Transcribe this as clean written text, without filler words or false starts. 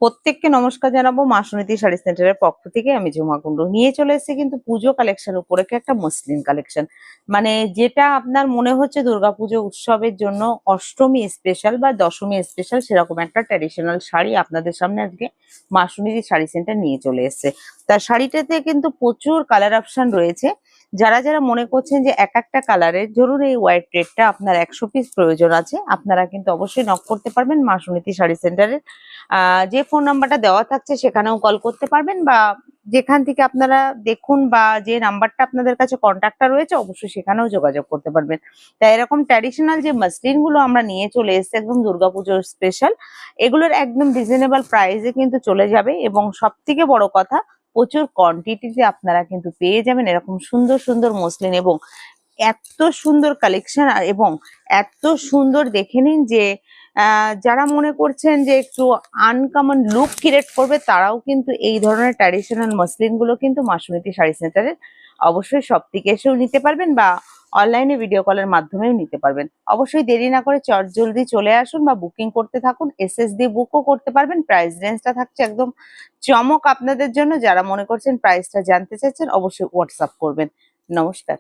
প্রত্যেককে নমস্কার জানাবো মা সুনীতি শাড়ি সেন্টারের পক্ষ থেকে। আমি ঝুমা কুন্ডু নিয়ে চলে এসেছি কিন্তু পুজো কালেকশন উপরে একটা মসলিন কালেকশন, মানে যেটা আপনার মনে হচ্ছে দুর্গাপুজো উৎসবের জন্য অষ্টমী স্পেশাল বা দশমী স্পেশাল, সেরকম একটা ট্র্যাডিশনাল শাড়ি আপনাদের সামনে আজকে মা সুনীতি শাড়ি সেন্টার নিয়ে চলে এসেছে। তার শাড়িটাতে কিন্তু প্রচুর কালার অপশন রয়েছে। যারা যারা মনে করছেন যে এক একটা কালারের, ধরুন এই হোয়াইট রেডটা আপনার 100 পিস প্রয়োজন আছে, আপনারা কিন্তু অবশ্যই নক করতে পারবেন মা সুনীতি শাড়ি সেন্টারের। যে ফোন নাম্বারটা দেওয়া থাকছে সেখানেও কল করতে পারবেন, বা যেখান থেকে আপনারা দেখুন বা যে নাম্বারটা আপনাদের কাছে কন্ট্যাক্টটা রয়েছে অবশ্যই সেখানেও যোগাযোগ করতে পারবেন। তাই এরকম ট্র্যাডিশনাল যে মাসলিন গুলো আমরা নিয়ে চলে এসেছি একদম দুর্গাপুজোর স্পেশাল, এগুলোর একদম রিজনেবল প্রাইসে কিন্তু চলে যাবে, এবং সব থেকে বড় কথা প্রচুর কোয়ান্টিটিতে আপনারা কিন্তু পেয়ে যাবেন এরকম সুন্দর সুন্দর মসলিন, এবং এত সুন্দর কালেকশন এবং এত সুন্দর। দেখে নিন যে যারা মনে করছেন যে একটু আনকমন লুক ক্রিয়েট করবে তারাও কিন্তু এই ধরনের ট্র্যাডিশনাল মসলিন গুলো কিন্তু মা সুনীতি শাড়ি সেন্টারের অবশ্যই সব থেকে এসেও নিতে পারবেন, বা অনলাইনে ভিডিও কলের মাধ্যমেও নিতে পারবেন। অবশ্যই দেরি না করে চট জলদি চলে আসুন বা বুকিং করতে থাকুন, এসএস দিয়ে বুকও করতে পারবেন। প্রাইস রেঞ্জটা থাকছে একদম চমক আপনাদের জন্য। যারা মনে করছেন প্রাইসটা জানতে চাচ্ছেন অবশ্যই হোয়াটসঅ্যাপ করবেন। নমস্কার।